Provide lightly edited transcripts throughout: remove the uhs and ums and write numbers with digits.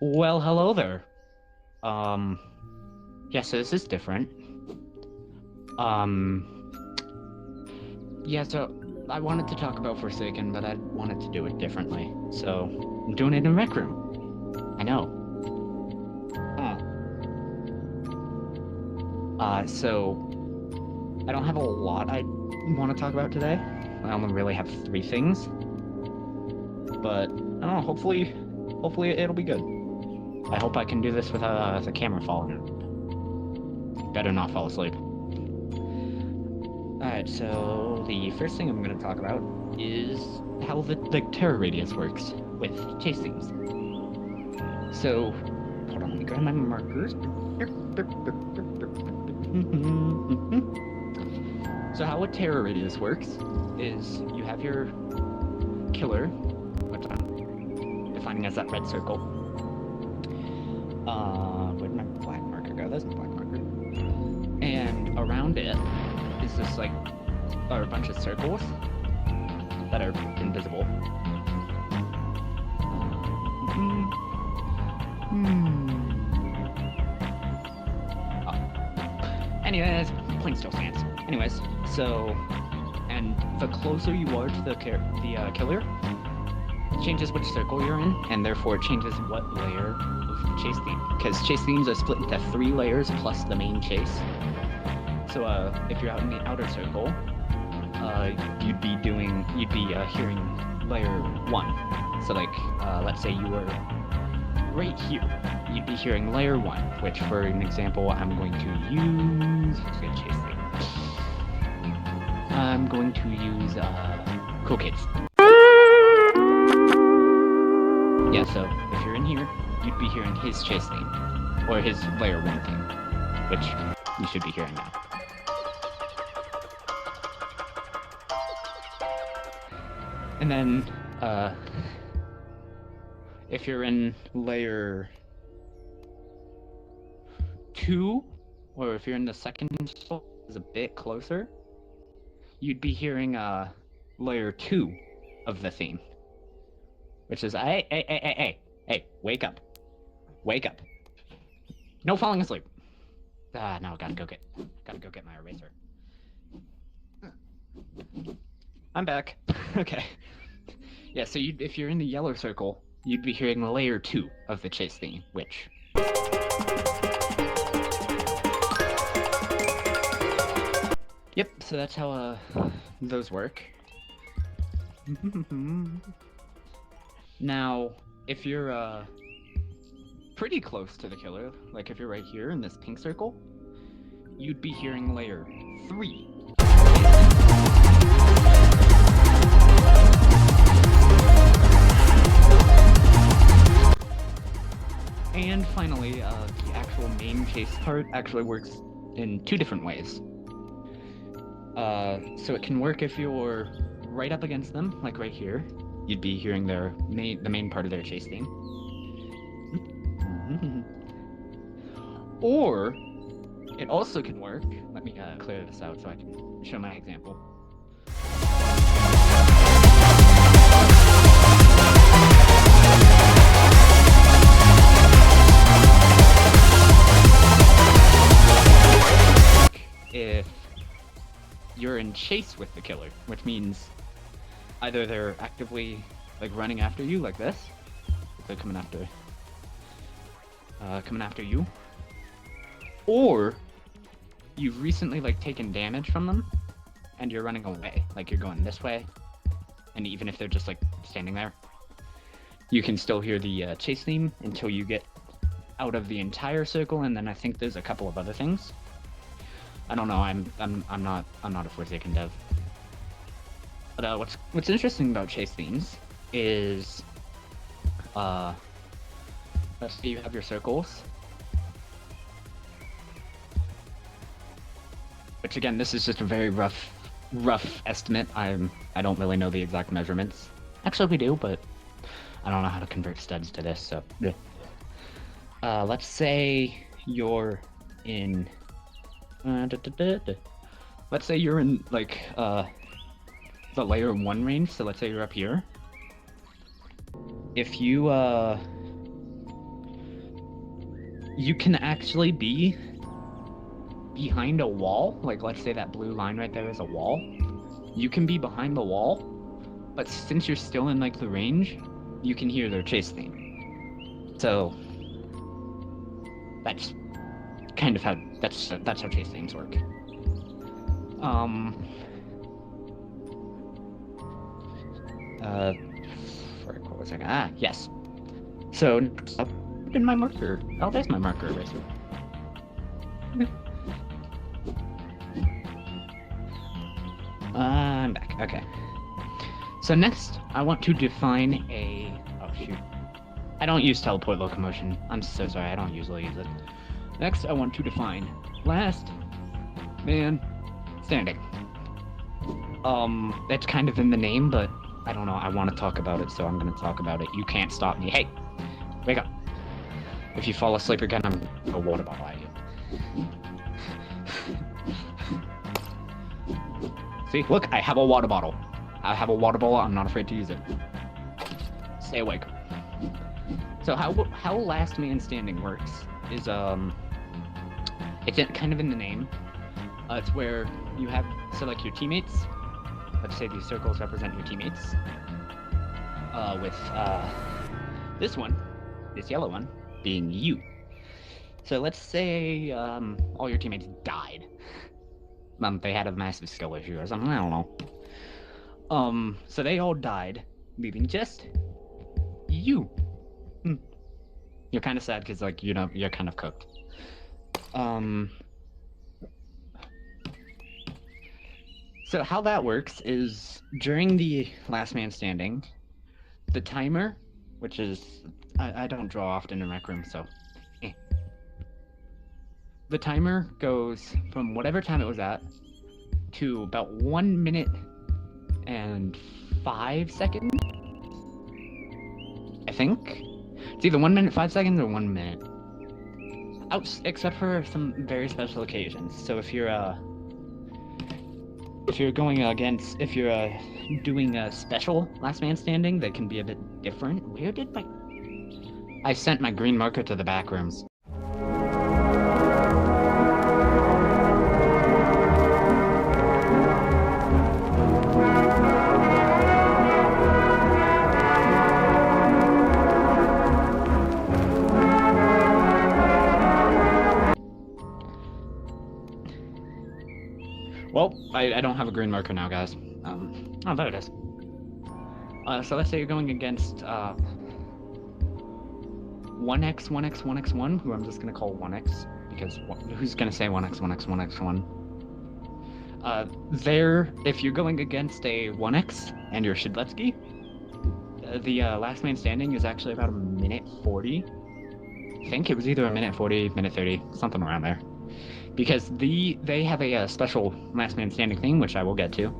Well, hello there. Yeah, so this is different. Yeah, so I wanted to talk about Forsaken, but I wanted to do it differently. So, I'm doing it in Rec Room. I know. So, I don't have a lot I want to talk about today. I only really have 3 things. But, I don't know, hopefully it'll be good. I hope I can do this without the camera falling out. Better not fall asleep. Alright, so the first thing I'm going to talk about is how the terror radius works with chase themes. So, hold on, let me grab my markers. So how a terror radius works is you have your killer, which I'm defining as that red circle. Where'd my black marker go? That's my black marker. And around it is just like a bunch of circles that are invisible. Anyways, point still stands. Anyways, so, and the closer you are to the killer, it changes which circle you're in, and therefore it changes what layer of the chase theme. Because chase themes are split into 3 layers plus the main chase. So, if you're out in the outer circle, you'd be hearing layer 1. So, like, let's say you were right here, you'd be hearing layer 1, which, for an example, I'm going to use. Let's get chase theme. I'm going to use Cool Kids. Yeah, so if you're in here, you'd be hearing his chase theme, or his layer 1 theme, which you should be hearing now. And then, if you're in layer 2, or if you're in the second circle, is a bit closer, you'd be hearing layer 2 of the theme, which is hey, wake up, no falling asleep. No, gotta go get my eraser. I'm back. Okay. Yeah, so if you're in the yellow circle, you'd be hearing layer 2 of the chase theme, which... Yep, so that's how those work. Now, if you're pretty close to the killer, like if you're right here in this pink circle, you'd be hearing layer 3. And finally, the actual main chase part actually works in 2 different ways. So it can work if you're right up against them, like right here. You'd be hearing the main part of their chase theme. Or it also can work. Let me clear this out so I can show my example. If you're in chase with the killer, which means either they're actively like running after you like this, if they're coming after you, or you've recently like taken damage from them and you're running away, like you're going this way, and even if they're just like standing there, you can still hear the chase theme until you get out of the entire circle, and then I think there's a couple of other things. I don't know. I'm not a Forsaken dev. But what's interesting about chase themes is, let's say you have your circles, which again, this is just a very rough estimate. I don't really know the exact measurements. Actually, we do, but I don't know how to convert studs to this. So, let's say you're in. Let's say you're in like the layer 1 range, so let's say you're up here. If you you can actually be behind a wall. Like, let's say that blue line right there is a wall. You can be behind the wall, but since you're still in like the range, you can hear their chase theme. So that's kind of how that's how chase themes work. What was I? Yes. So up in my marker. Oh, there's my marker eraser. I'm back. Okay. So next, I want to define a. Oh shoot! I don't use teleport locomotion. I'm so sorry. I don't usually use it. Next, I want to define last man standing. It's kind of in the name, but I don't know. I want to talk about it, so I'm going to talk about it. You can't stop me. Hey, wake up! If you fall asleep again, I'm going to water bottle at you. See, look, I have a water bottle. I have a water bottle. I'm not afraid to use it. Stay awake. So how last man standing works is it's kind of in the name. It's where you have select your teammates. Let's say these circles represent your teammates. With this one, this yellow one, being you. So let's say all your teammates died. They had a massive skill issue or something, I don't know. So they all died, leaving just you. You're kind of sad because, like, you know, you're kind of cooked. So how that works is during the last man standing, the timer, which is, I don't draw often in Rec Room, so the timer goes from whatever time it was at to about 1 minute and 5 seconds. I think it's either 1 minute 5 seconds or 1 minute. Except for some very special occasions. So if you're doing a special last man standing, that can be a bit different. Where did I sent my green marker to the back rooms. Well, I don't have a green marker now, guys. Oh, there it is. So let's say you're going against 1x, 1x, 1x1, who I'm just going to call 1x, because who's going to say 1x, 1x, 1x1? If you're going against a 1x and you're Shidletsky, the last man standing is actually about 1:40. I think it was either 1:40, 1:30, something around there. Because they have a special last man standing thing, which I will get to.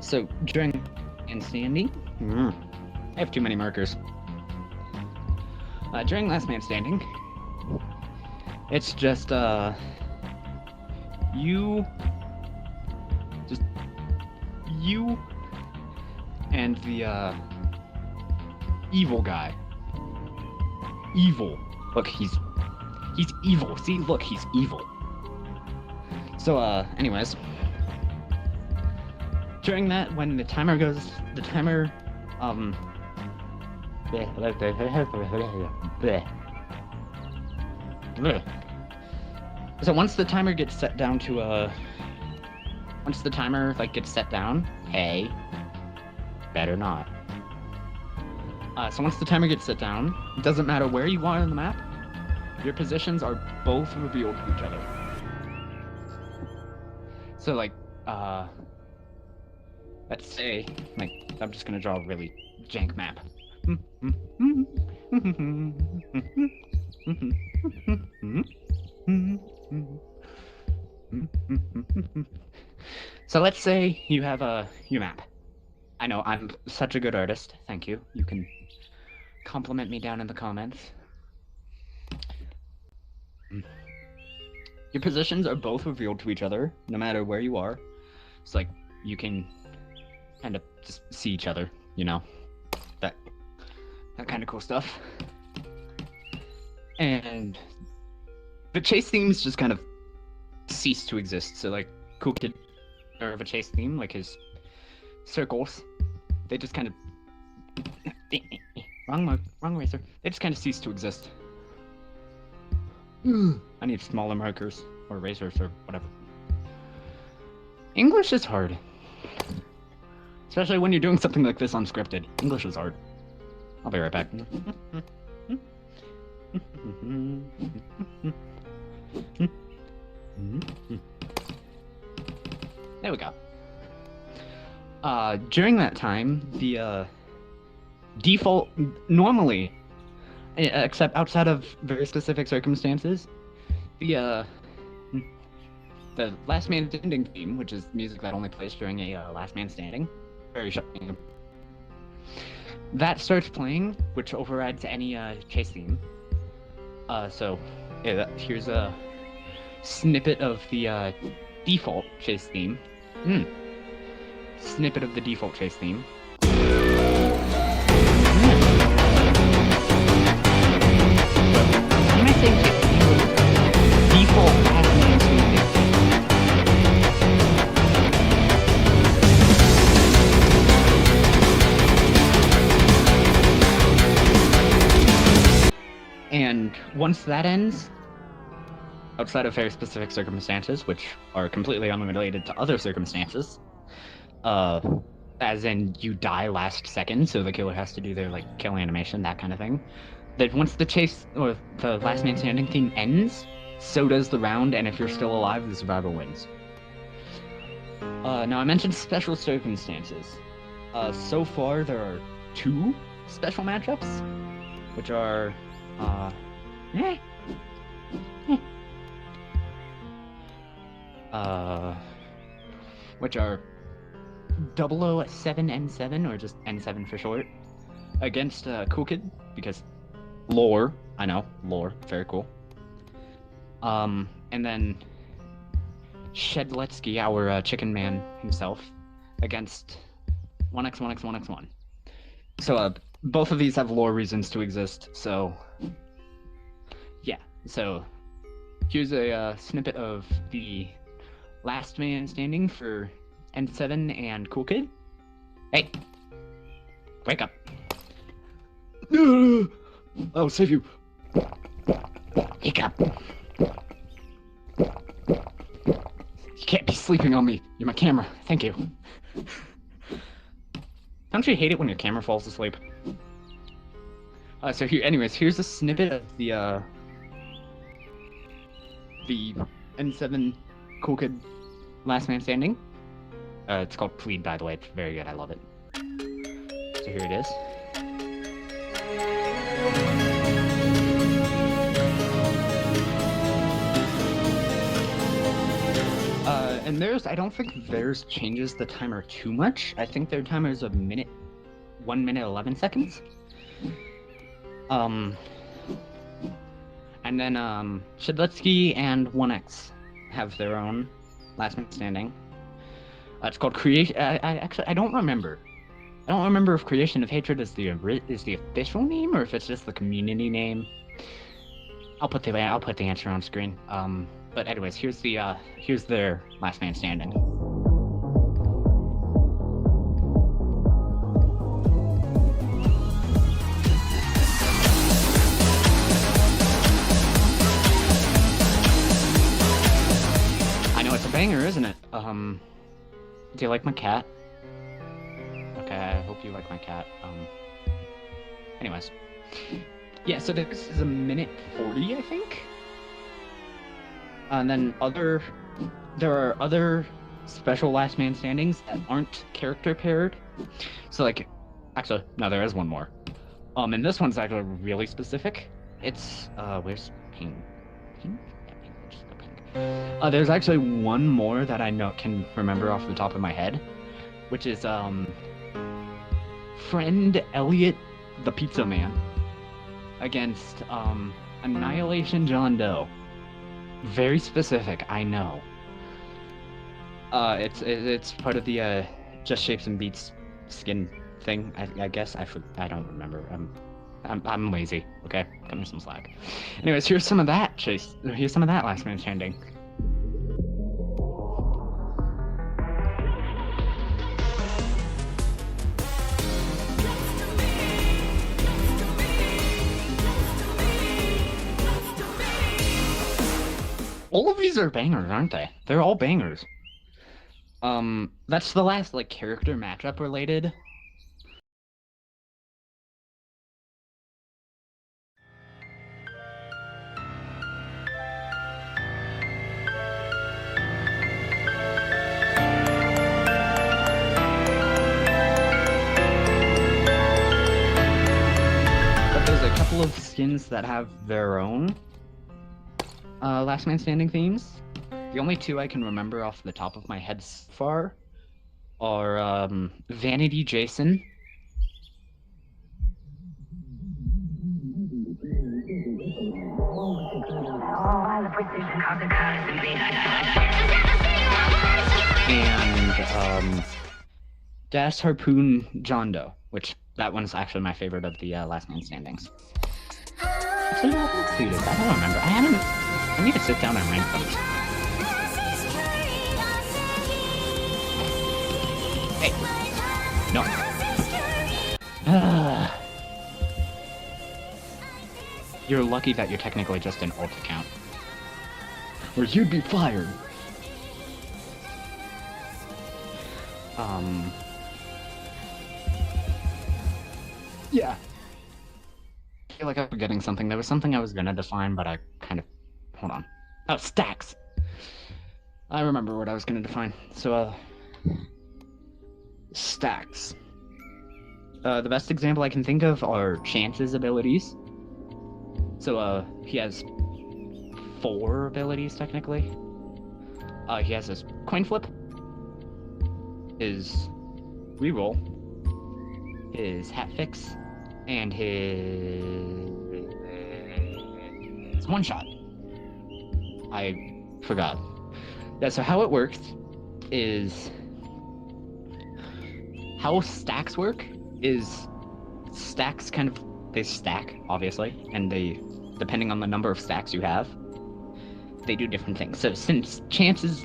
So during and standing, I have too many markers. During last man standing, it's just you and the evil guy. Evil. Look, he's evil. See, look, he's evil. So, anyways. During that, when the timer goes, So once the timer gets set down to, once the timer, like, gets set down, hey, better not. So once the timer gets set down, it doesn't matter where you are on the map, your positions are both revealed to each other. So, like, let's say, like, I'm just gonna draw a really jank map. So let's say you have your map. I know, I'm such a good artist. Thank you. You can compliment me down in the comments. Your positions are both revealed to each other, no matter where you are. It's like, you can kind of just see each other, you know? That kind of cool stuff. And the chase themes just kind of cease to exist. So like Cool Kid, or of a chase theme, like his circles, they just kind of wrong eraser. They just kind of cease to exist. I need smaller markers or erasers or whatever. English is hard, especially when you're doing something like this unscripted. English is hard. I'll be right back. There we go. During that time, the default normally, except outside of very specific circumstances, the Last Man Standing theme, which is music that only plays during a Last Man Standing, very shocking. That starts playing, which overrides any chase theme. So here's a snippet of the default chase theme. Snippet of the default chase theme. When I say chase theme, default Last Man Standing. And once that ends, outside of very specific circumstances, which are completely unrelated to other circumstances, as in you die last second, so the killer has to do their like kill animation, that kind of thing, that once the chase or the Last Man Standing theme ends, so does the round, and if you're still alive, the survivor wins. Now I mentioned special circumstances. So far there are 2 special matchups, which are which are 007 N7, or just N7 for short, against Cool Kid, because lore, I know, lore, very cool. And then Shedletsky, our chicken man himself, against 1x1x1x1. So both of these have lore reasons to exist, so yeah. So here's a snippet of the Last Man Standing for N7 and Cool Kid. Hey! Wake up! I'll save you! Wake up! You can't be sleeping on me. You're my camera. Thank you. Don't you hate it when your camera falls asleep? So here, anyways, here's a snippet of the N7 Cool Kid Last Man Standing. It's called Plead, by the way. It's very good. I love it. So here it is. And I don't think theirs changes the timer too much. I think their timer is 1 minute 11 seconds. And then Shedletsky and 1x have their own Last Man Standing. It's called Creation. I don't remember. I don't remember if Creation of Hatred is the official name or if it's just the community name. I'll put the answer on screen. But anyways, here's their Last Man Standing. I know it's a banger, isn't it? Do you like my cat? Okay, I hope you like my cat. Anyways. Yeah, so this is 1 minute 40, I think? And then there are other special Last Man Standings that aren't character paired. So like, actually, no, there is one more. And this one's actually really specific. It's, where's Pink? Pink? Yeah, Pink, just go Pink. There's actually one more that I can remember off the top of my head, which is, Friend Elliot the Pizza Man against, Annihilation John Doe. Very specific, I know. It's part of the Just Shapes and Beats skin thing. I guess I don't remember. I'm lazy. Okay, cut me some slack. Anyways, here's some of that. Chase. Here's some of that last man standing. All of these are bangers, aren't they? They're all bangers. That's the last, like, character matchup related. But there's a couple of skins that have their own last man standing themes. The only two I can remember off the top of my head so far are Vanity Jason and Das Harpoon John Doe, which that one's actually my favorite of the last man standings. Actually, no, I don't remember. I need to sit down and rank them. Hey. No. You're lucky that you're technically just an alt account. Or you'd be fired. Yeah. I feel like I'm forgetting something. There was something I was gonna define, but I kind of... Hold on. Oh, stacks! I remember what I was gonna define. So, stacks. The best example I can think of are Chance's abilities. So, he has 4 abilities, technically. He has his coin flip, his reroll, his hat fix, and his one shot. I forgot. Yeah, so how it works is... How stacks work is stacks kind of... They stack, obviously, and they, depending on the number of stacks you have, they do different things. So since Chance's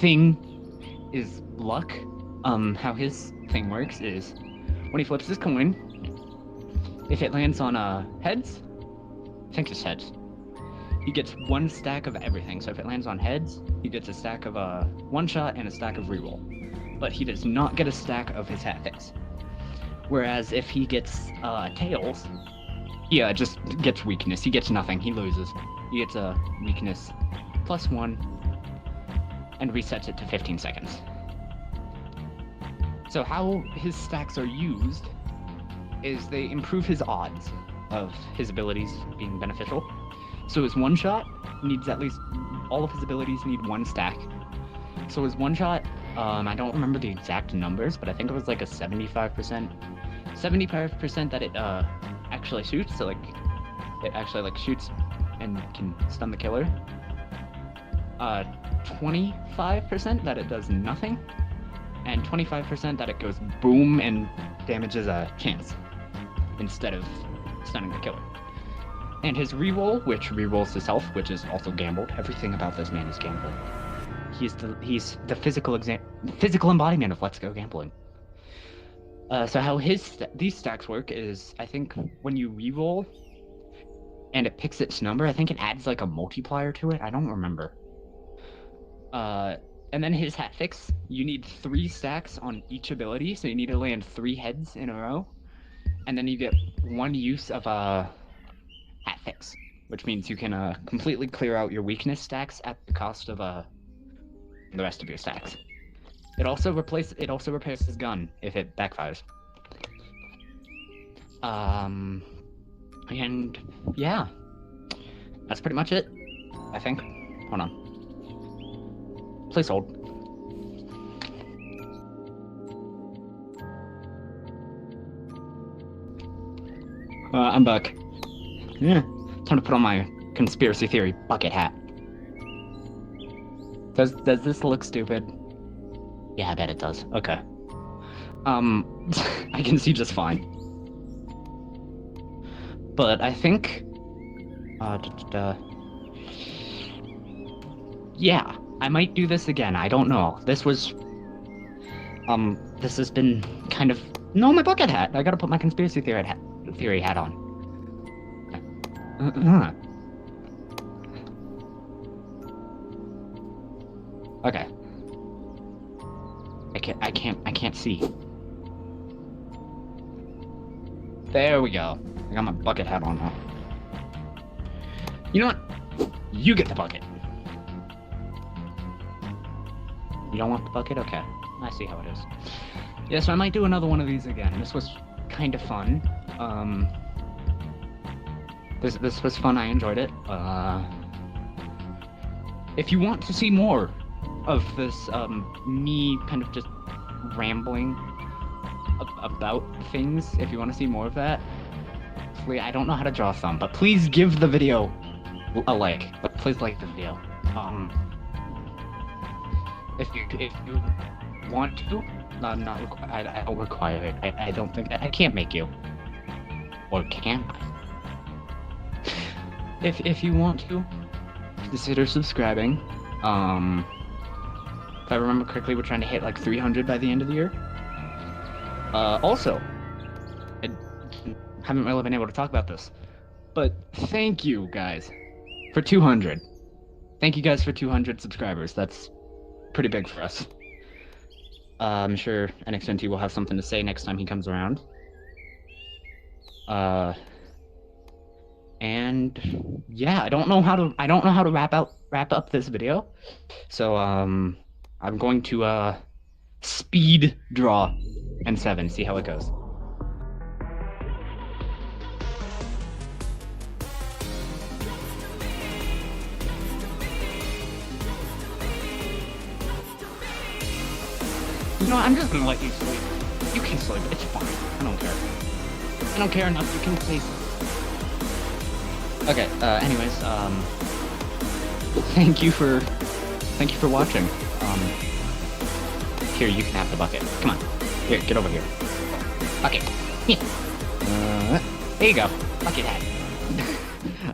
thing is luck, how his thing works is when he flips his coin, if it lands on heads, I think it's heads, he gets 1 stack of everything. So if it lands on heads, he gets a stack of one shot and a stack of reroll, but he does not get a stack of his hat fix. Whereas if he gets tails, he just gets weakness. He gets nothing. He loses. He gets a weakness +1 and resets it to 15 seconds. So how his stacks are used is they improve his odds of his abilities being beneficial. So his one shot needs at least... All of his abilities need 1 stack. So his one shot, I don't remember the exact numbers, but I think it was like a 75% that it actually shoots. So like it actually like shoots and can stun the killer. 25% that it does nothing, and 25% that it goes boom and damages a Chance instead of stunning the killer. And his reroll, which rerolls his health, which is also gambled. Everything about this man is gambled. He's the physical embodiment of Let's Go Gambling. So how these stacks work is, I think when you reroll and it picks its number, I think it adds like a multiplier to it. I don't remember. And then his hat fix, you need 3 stacks on each ability, so you need to land 3 heads in a row, and then you get 1 use of a hat fix, which means you can completely clear out your weakness stacks at the cost of the rest of your stacks. It also repairs his gun if it backfires. And yeah, that's pretty much it, I think. Hold on. Please hold. I'm back. Yeah, time to put on my conspiracy theory bucket hat. Does this look stupid? Yeah, I bet it does. Okay. I can see just fine. But I think, yeah, I might do this again. I don't know. This has been kind of, no, my bucket hat. I gotta put my conspiracy theory hat on. Okay. I can't see. There we go. I got my bucket hat on now. You know what? You get the bucket. You don't want the bucket? Okay. I see how it is. Yeah, so I might do another one of these again. This was kind of fun. This was fun. I enjoyed it. If you want to see more of this, me kind of just rambling about things, if you want to see more of that, I don't know how to draw some, but please give the video a like. Please like the video. If you want to, I don't require it. I don't think I can't make you, or can I? If you want to, consider subscribing. If I remember correctly, we're trying to hit like 300 by the end of the year. Also, I haven't really been able to talk about this, but thank you guys for 200. Thank you guys for 200 subscribers. That's pretty big for us. I'm sure Enxvinty will have something to say next time he comes around. And yeah, I don't know how to wrap up this video. So I'm going to speed draw N7, see how it goes. You know what, I'm just gonna let you sleep. You can sleep, it's fine. I don't care. I don't care enough, you can sleep. Okay, anyways, thank you for watching. Here, you can have the bucket. Come on. Here, get over here. Okay. Yeah. There you go. Bucket hat.